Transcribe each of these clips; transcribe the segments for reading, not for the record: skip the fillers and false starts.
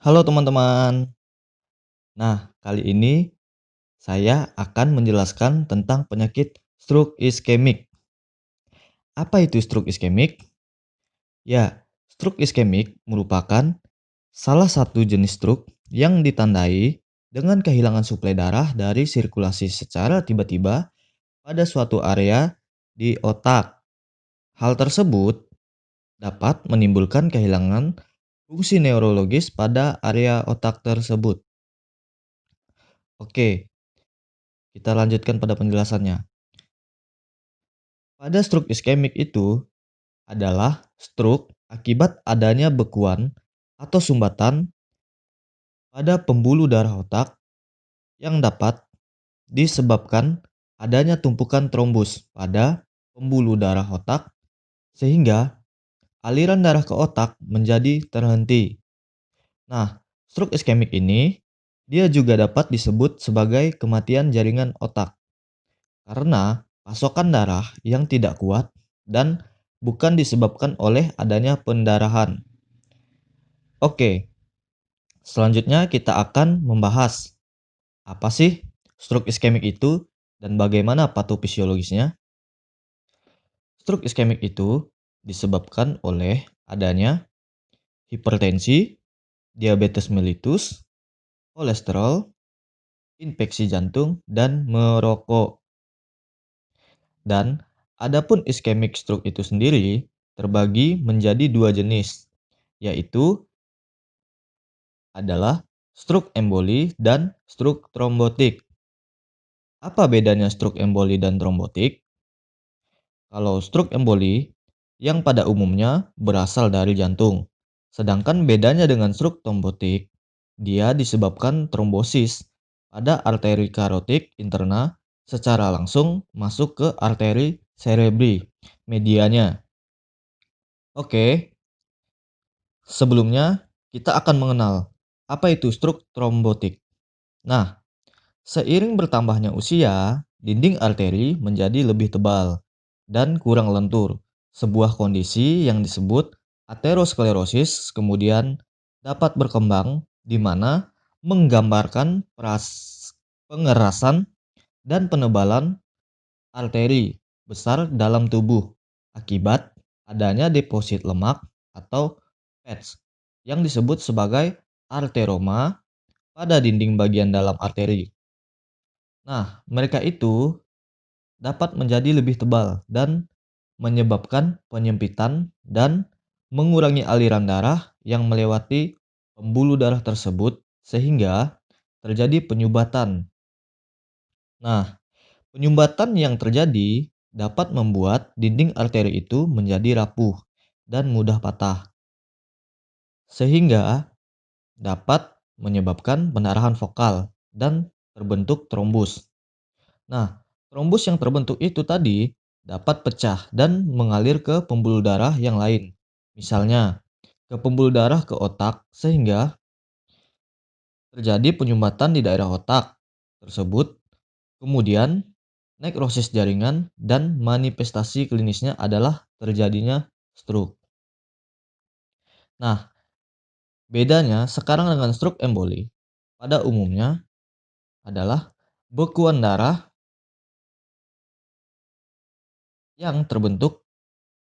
Halo teman-teman. Nah, kali ini saya akan menjelaskan tentang penyakit stroke iskemik. Apa itu stroke iskemik? Ya, stroke iskemik merupakan salah satu jenis stroke yang ditandai dengan kehilangan suplai darah dari sirkulasi secara tiba-tiba pada suatu area di otak. Hal tersebut dapat menimbulkan kehilangan fungsi neurologis pada area otak tersebut. Oke, kita lanjutkan pada penjelasannya. Pada stroke iskemik itu adalah stroke akibat adanya bekuan atau sumbatan pada pembuluh darah otak yang dapat disebabkan adanya tumpukan trombus pada pembuluh darah otak sehingga aliran darah ke otak menjadi terhenti. Nah, stroke iskemik ini dia juga dapat disebut sebagai kematian jaringan otak karena pasokan darah yang tidak kuat dan bukan disebabkan oleh adanya pendarahan. Oke, selanjutnya kita akan membahas apa sih stroke iskemik itu dan bagaimana patofisiologisnya. Stroke iskemik itu disebabkan oleh adanya hipertensi, diabetes mellitus, kolesterol, infeksi jantung, dan merokok. Dan adapun iskemik stroke itu sendiri terbagi menjadi dua jenis, yaitu adalah stroke emboli dan stroke trombotik. Apa bedanya stroke emboli dan trombotik? Kalau stroke emboli, yang pada umumnya berasal dari jantung. Sedangkan bedanya dengan stroke trombotik, dia disebabkan trombosis pada arteri karotik interna secara langsung masuk ke arteri cerebri medianya. Oke, sebelumnya kita akan mengenal apa itu stroke trombotik. Nah, seiring bertambahnya usia, dinding arteri menjadi lebih tebal dan kurang lentur. Sebuah kondisi yang disebut aterosklerosis kemudian dapat berkembang di mana menggambarkan pengerasan dan penebalan arteri besar dalam tubuh akibat adanya deposit lemak atau fats yang disebut sebagai arteroma pada dinding bagian dalam arteri. Nah, mereka itu dapat menjadi lebih tebal dan menyebabkan penyempitan dan mengurangi aliran darah yang melewati pembuluh darah tersebut sehingga terjadi penyumbatan. Nah, penyumbatan yang terjadi dapat membuat dinding arteri itu menjadi rapuh dan mudah patah sehingga dapat menyebabkan pendarahan vokal dan terbentuk trombus. Nah, trombus yang terbentuk itu tadi dapat pecah dan mengalir ke pembuluh darah yang lain. Misalnya, ke pembuluh darah ke otak sehingga terjadi penyumbatan di daerah otak tersebut. Kemudian, nekrosis jaringan dan manifestasi klinisnya adalah terjadinya stroke. Nah, bedanya sekarang dengan stroke emboli pada umumnya adalah bekuan darah yang terbentuk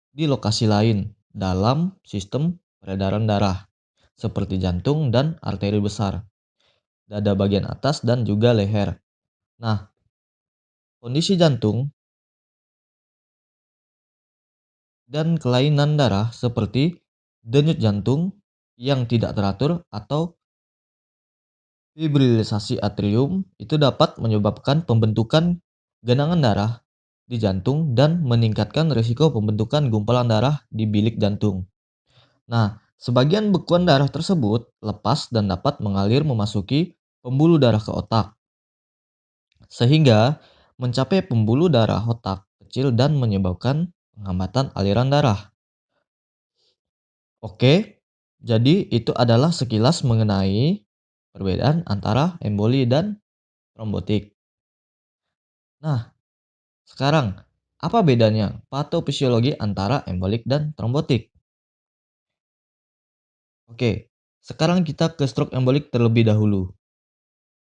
di lokasi lain dalam sistem peredaran darah, seperti jantung dan arteri besar, dada bagian atas, dan juga leher. Nah, kondisi jantung dan kelainan darah seperti denyut jantung yang tidak teratur atau fibrilisasi atrium itu dapat menyebabkan pembentukan genangan darah di jantung dan meningkatkan risiko pembentukan gumpalan darah di bilik jantung. Nah, sebagian bekuan darah tersebut lepas dan dapat mengalir memasuki pembuluh darah ke otak, sehingga mencapai pembuluh darah otak kecil dan menyebabkan penghambatan aliran darah. Oke, jadi itu adalah sekilas mengenai perbedaan antara emboli dan trombotik. Nah, sekarang apa bedanya patofisiologi antara embolik dan trombotik? Oke, Sekarang kita ke stroke embolik terlebih dahulu.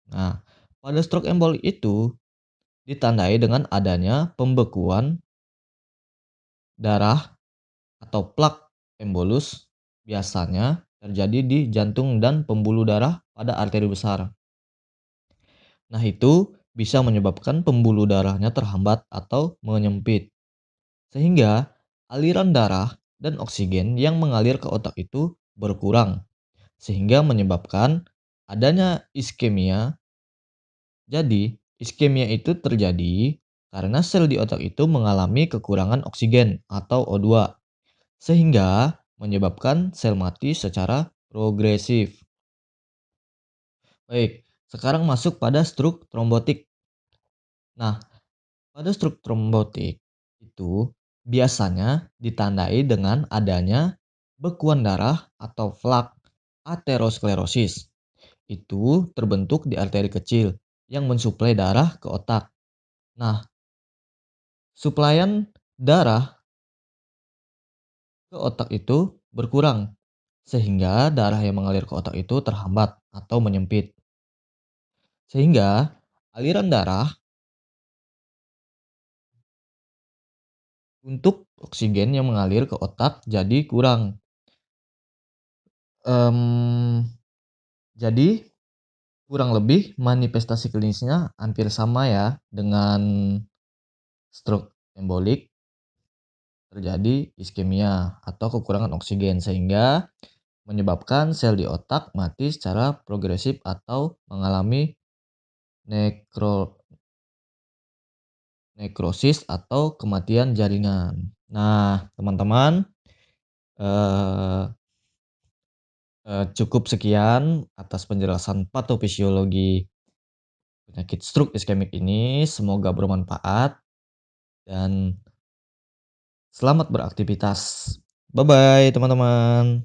Nah, pada stroke embolik itu ditandai dengan adanya pembekuan darah atau plak embolus, biasanya terjadi di jantung dan pembuluh darah pada arteri besar. Nah, itu bisa menyebabkan pembuluh darahnya terhambat atau menyempit, sehingga aliran darah dan oksigen yang mengalir ke otak itu berkurang, sehingga menyebabkan adanya iskemia. Jadi, iskemia itu terjadi karena sel di otak itu mengalami kekurangan oksigen atau O2, sehingga menyebabkan sel mati secara progresif. Baik, sekarang masuk pada stroke trombotik. Nah, pada stroke trombotik itu biasanya ditandai dengan adanya bekuan darah atau plak aterosklerosis. Itu terbentuk di arteri kecil yang mensuplai darah ke otak. Nah, suplaian darah ke otak itu berkurang, sehingga darah yang mengalir ke otak itu terhambat atau menyempit. Sehingga aliran darah untuk oksigen yang mengalir ke otak jadi kurang. Em, jadi kurang lebih manifestasi klinisnya hampir sama ya dengan stroke embolik, terjadi iskemia atau kekurangan oksigen sehingga menyebabkan sel di otak mati secara progresif atau mengalami nekro nekrosis atau kematian jaringan. Nah, teman-teman, eh, cukup sekian atas penjelasan patofisiologi penyakit stroke iskemik ini. Semoga bermanfaat dan selamat beraktivitas. Bye bye, teman-teman.